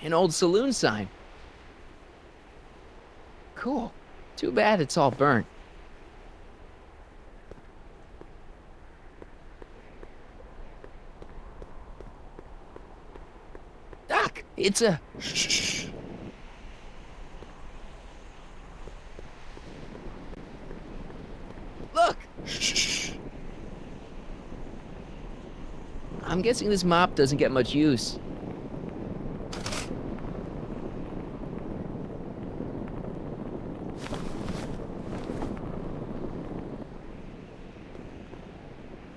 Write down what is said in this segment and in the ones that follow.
An old saloon sign. Cool. Too bad it's all burnt. Doc, it's a... Shh. Look! Shh. I'm guessing this mop doesn't get much use.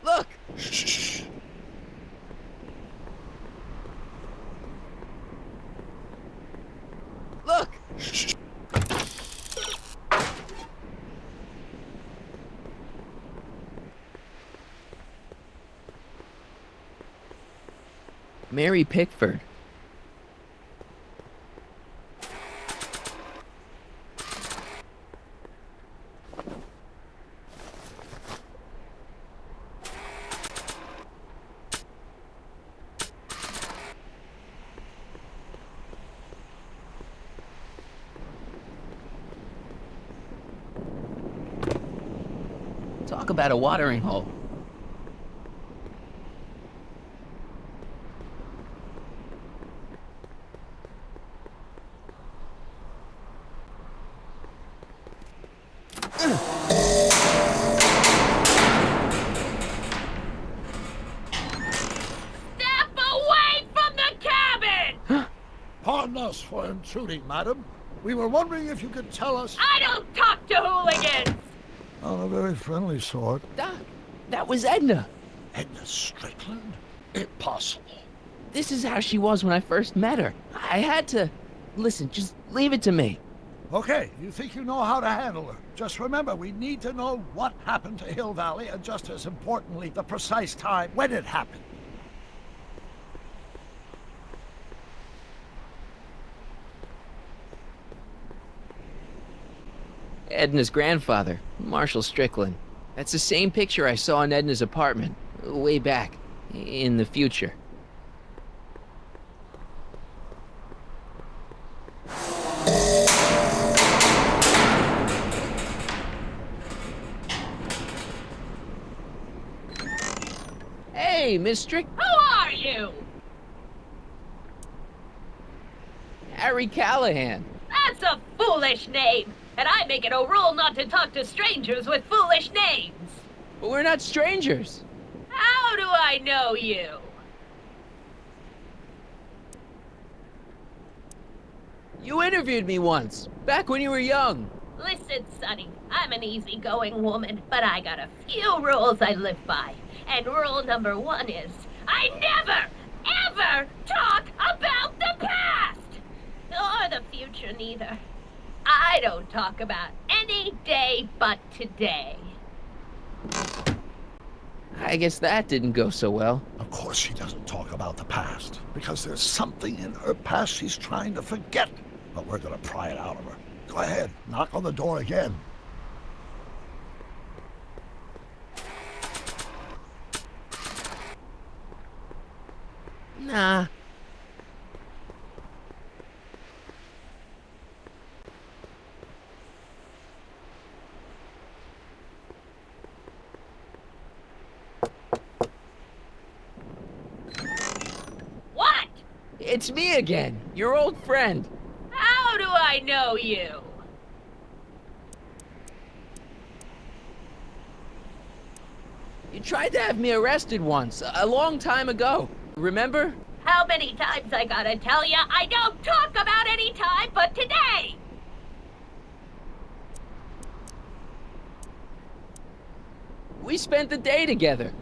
Look! Shh. Look! Shh. Mary Pickford. Talk about a watering hole. Step away from the cabin! Pardon us for intruding, madam. We were wondering if you could tell us... I don't talk to hooligans! On a very friendly sort. Doc, that was Edna. Edna Strickland? Impossible. This is how she was when I first met her. I had to... Listen, just leave it to me. Okay, you think you know how to handle her. Just remember, we need to know what happened to Hill Valley, and just as importantly, the precise time when it happened. Edna's grandfather, Marshall Strickland. That's the same picture I saw in Edna's apartment, way back, in the future. Hey, Miss Strick... Who are you? Harry Callahan. That's a foolish name, and I make it a rule not to talk to strangers with foolish names. But we're not strangers. How do I know you? You interviewed me once, back when you were young. Listen, Sonny, I'm an easygoing woman, but I got a few rules I live by. And rule number 1 is, I never, ever talk about the past! Or the future, neither. I don't talk about any day but today. I guess that didn't go so well. Of course she doesn't talk about the past, because there's something in her past she's trying to forget. But we're gonna pry it out of her. Go ahead, knock on the door again. Nah. What? It's me again, your old friend. How do I know you? You tried to have me arrested once, a long time ago. Remember? How many times I gotta tell ya I don't talk about any time but today? We spent the day together.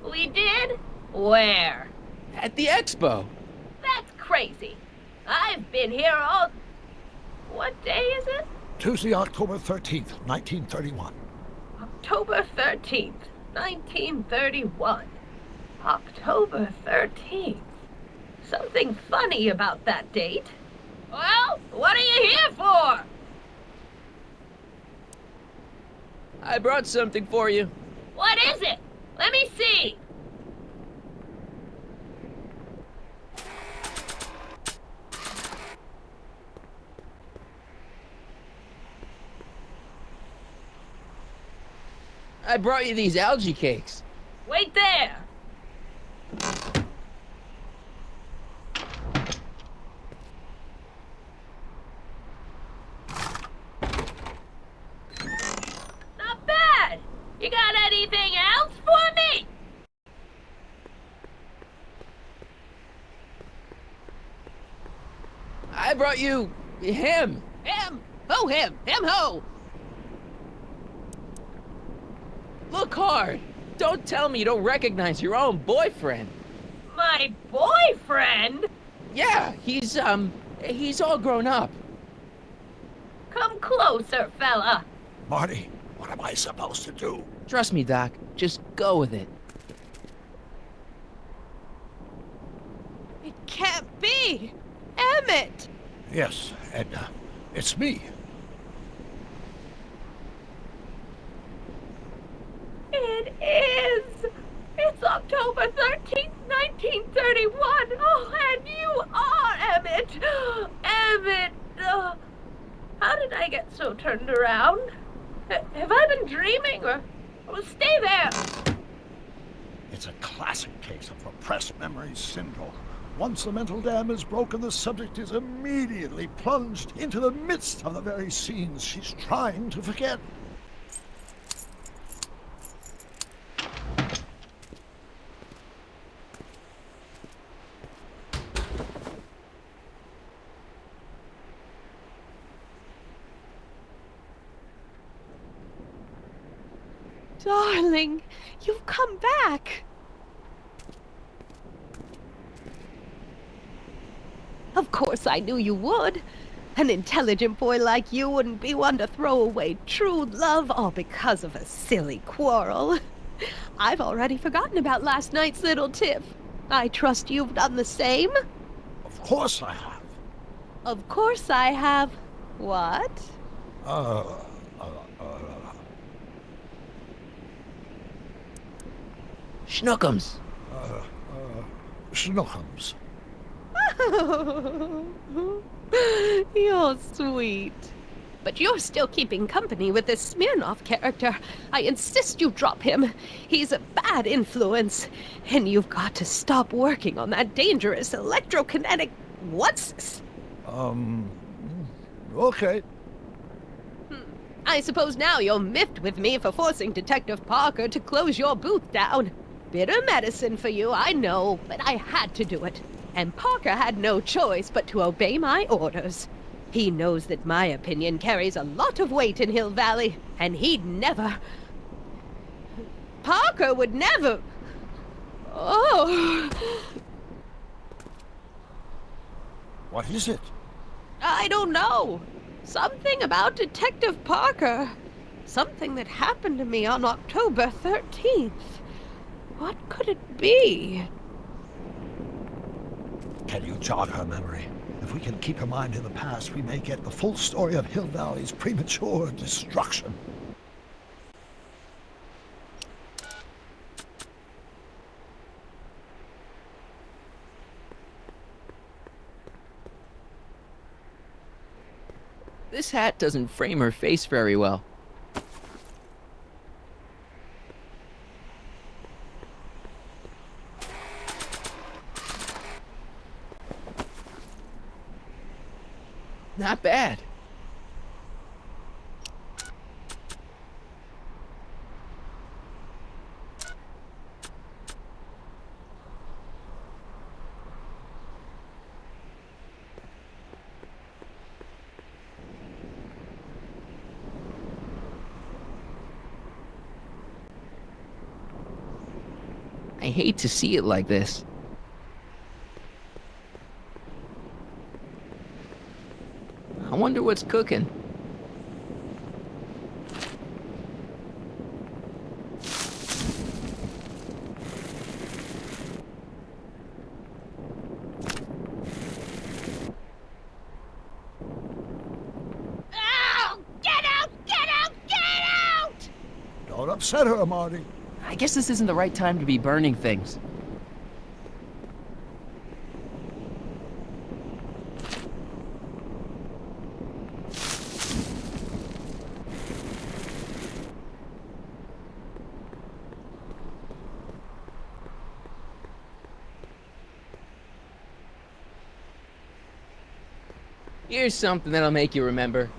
We did? Where? At the expo. That's crazy. I've been here all... What day is it? Tuesday, October 13th, 1931. October 13th, 1931. October 13th. Something funny about that date. Well, what are you here for? I brought something for you. What is it? Let me see. I brought you these algae cakes. Wait there! Not bad! You got anything else for me? I brought you him. Him! Ho him! Him ho! Look hard. Don't tell me you don't recognize your own boyfriend. My boyfriend? Yeah, he's all grown up. Come closer, fella. Marty, what am I supposed to do? Trust me, Doc. Just go with it. It can't be! Emmett! Yes, Edna. It's me. It is! It's October 13th, 1931! Oh, and you are Emmett! Emmett! How did I get so turned around? Have I been dreaming, or stay there? It's a classic case of repressed memory syndrome. Once the mental dam is broken, the subject is immediately plunged into the midst of the very scenes she's trying to forget. Darling, you've come back! Of course I knew you would. An intelligent boy like you wouldn't be one to throw away true love all because of a silly quarrel. I've already forgotten about last night's little tiff. I trust you've done the same? Of course I have. Of course I have. What? Uh, Schnookums. Schnookums. You're sweet. But you're still keeping company with this Smirnoff character. I insist you drop him. He's a bad influence. And you've got to stop working on that dangerous electrokinetic... What's this? Okay. I suppose now you're miffed with me for forcing Detective Parker to close your booth down. Bitter medicine for you, I know, but I had to do it. And Parker had no choice but to obey my orders. He knows that my opinion carries a lot of weight in Hill Valley, and he'd never... Parker would never... Oh... What is it? I don't know. Something about Detective Parker. Something that happened to me on October 13th. What could it be? Can you jog her memory? If we can keep her mind in the past, we may get the full story of Hill Valley's premature destruction. This hat doesn't frame her face very well. Not bad. I hate to see it like this. I wonder what's cooking. Oh! Get out! Get out! Get out! Don't upset her, Marty. I guess this isn't the right time to be burning things. Here's something that'll make you remember.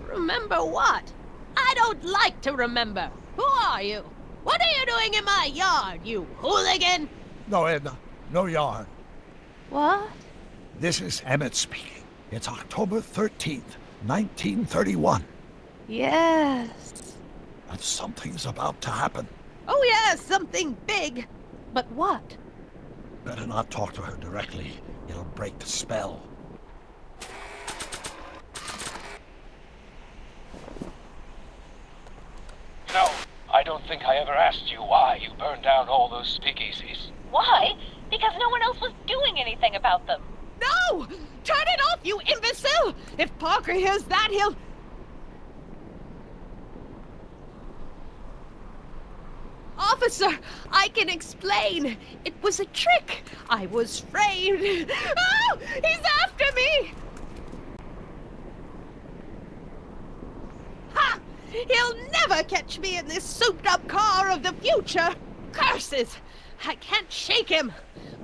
Remember what? I don't like to remember. Who are you? What are you doing in my yard, you hooligan? No, Edna, no yarn. What? This is Emmett speaking. It's October 13th, 1931. Yes. And something's about to happen. Oh, yes, something big. But what? Better not talk to her directly. It'll break the spell. No, I don't think I ever asked you why you burned down all those speakeasies. Why? Because no one else was doing anything about them. No! Turn it off, you imbecile! If Parker hears that, he'll... Officer, I can explain. It was a trick. I was framed. Oh! He's after me! Ha! He'll never catch me in this souped-up car of the future. Curses! I can't shake him.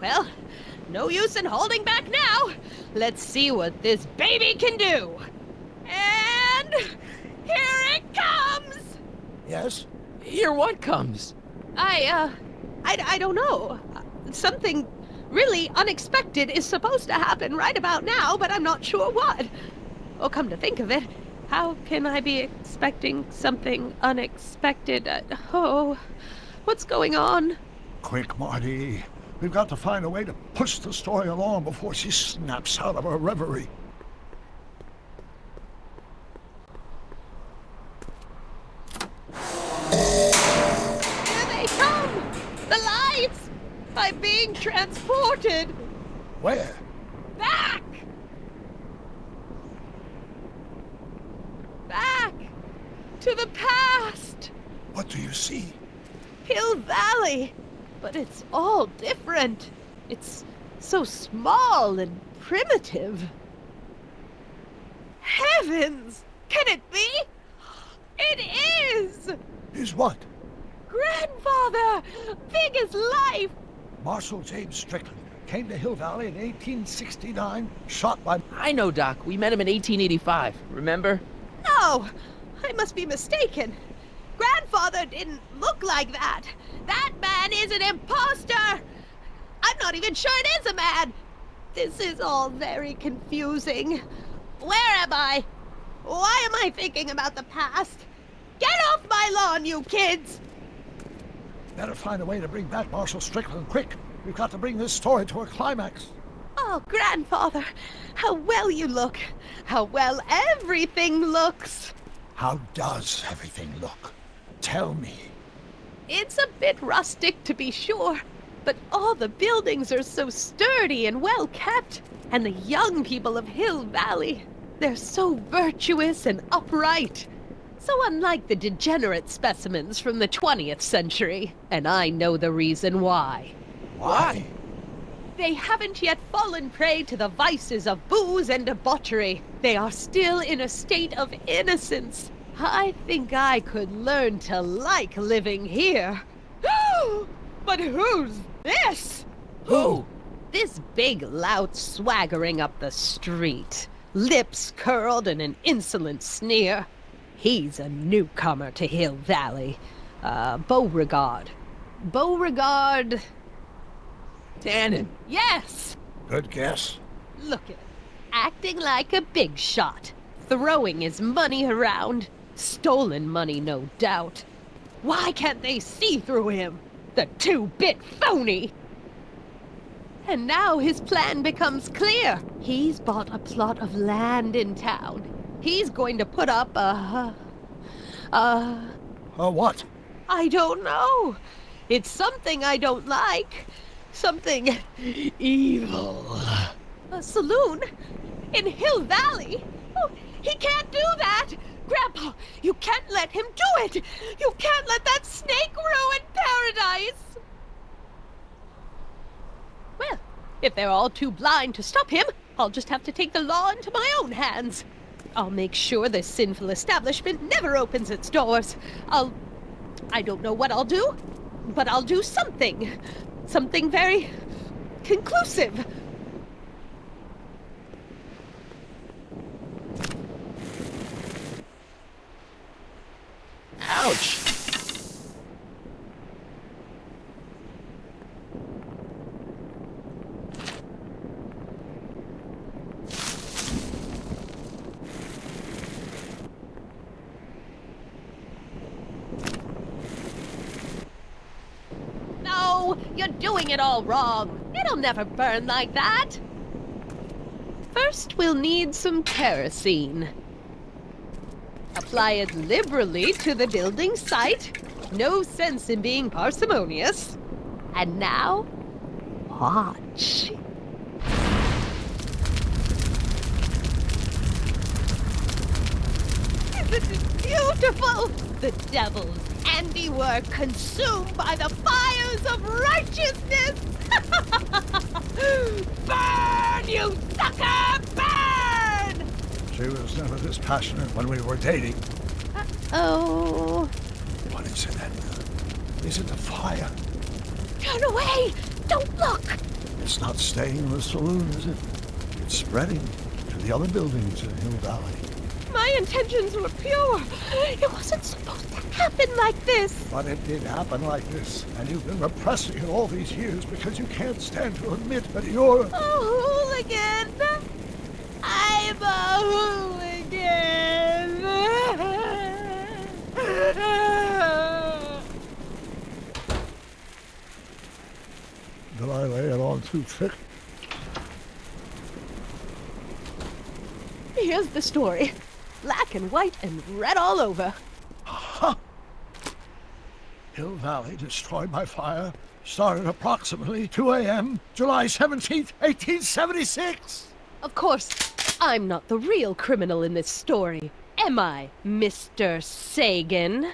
Well, no use in holding back now. Let's see what this baby can do. And here it comes! Yes? Here what comes? I don't know. Something really unexpected is supposed to happen right about now, but I'm not sure what. Oh, come to think of it, how can I be expecting something unexpected? What's going on? Quick, Marty. We've got to find a way to push the story along before she snaps out of her reverie. Here they come! The lights! I'm being transported! Where? Back! Back! To the past! What do you see? Hill Valley! But it's all different. It's so small and primitive. Heavens! Can it be? It is! Is what? Grandfather! Big as life! Marshal James Strickland came to Hill Valley in 1869, shot by... I know, Doc. We met him in 1885. Remember? No! I must be mistaken. Grandfather didn't look like that. That man is an imposter! I'm not even sure it is a man! This is all very confusing. Where am I? Why am I thinking about the past? Get off my lawn, you kids! Better find a way to bring back Marshal Strickland quick. We've got to bring this story to a climax. Oh, Grandfather, how well you look. How well everything looks. How does everything look? Tell me. It's a bit rustic, to be sure, but all the buildings are so sturdy and well kept. And the young people of Hill Valley, they're so virtuous and upright. So unlike the degenerate specimens from the 20th century, and I know the reason why. Why? They haven't yet fallen prey to the vices of booze and debauchery. They are still in a state of innocence. I think I could learn to like living here. But who's this? Who? This big lout swaggering up the street, lips curled in an insolent sneer. He's a newcomer to Hill Valley. Beauregard. Beauregard... Tannen. Yes! Good guess. Look at him, acting like a big shot, throwing his money around. Stolen money, no doubt. Why can't they see through him? The two-bit phony! And now his plan becomes clear. He's bought a plot of land in town. He's going to put up What? I don't know. It's something I don't like. Something evil. A saloon? In Hill Valley? Oh, he can't do that! Grandpa, you can't let him do it! You can't let that snake ruin paradise! Well, if they're all too blind to stop him, I'll just have to take the law into my own hands. I'll make sure this sinful establishment never opens its doors. I don't know what I'll do, but I'll do something. Something very conclusive. You're doing it all wrong. It'll never burn like that. First, we'll need some kerosene. Apply it liberally to the building site. No sense in being parsimonious. And now, watch. Isn't it beautiful? The devil's handiwork consumed by the fires of righteousness! Burn, you sucker! Burn! She was never this passionate when we were dating. Oh. What is it, Edna? Is it the fire? Turn away! Don't look! It's not staying in the saloon, is it? It's spreading to the other buildings in Hill Valley. My intentions were pure. It wasn't supposed to happen like this. But it did happen like this, and you've been repressing it all these years because you can't stand to admit that you're... A hooligan. I'm a hooligan. Did I lay it on too thick? Here's the story. Black and white and red all over. Huh! Hill Valley destroyed by fire started approximately 2 a.m., July 17th, 1876. Of course, I'm not the real criminal in this story, am I, Mr. Sagan?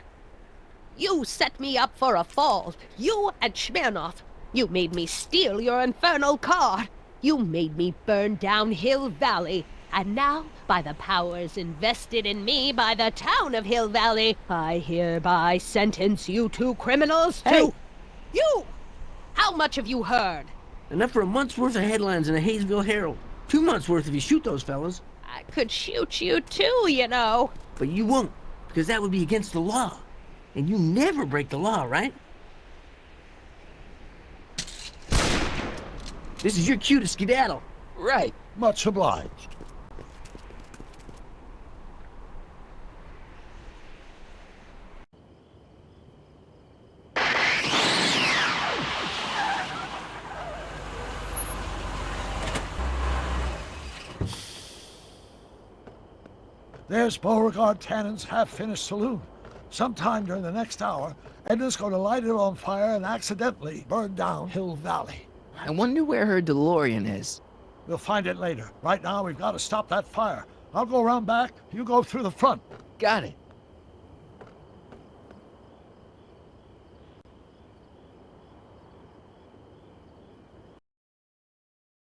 You set me up for a fall. You and Smirnoff. You made me steal your infernal car. You made me burn down Hill Valley. And now, by the powers invested in me by the town of Hill Valley, I hereby sentence you two criminals to... Hey! You! How much have you heard? Enough for a month's worth of headlines in the Hayesville Herald. 2 months worth if you shoot those fellas. I could shoot you too, you know. But you won't, because that would be against the law. And you never break the law, right? This is your cue to skedaddle. Right. Much obliged. There's Beauregard Tannen's half-finished saloon. Sometime during the next hour, Edna's going to light it on fire and accidentally burn down Hill Valley. I wonder where her DeLorean is. We'll find it later. Right now, we've got to stop that fire. I'll go around back. You go through the front. Got it.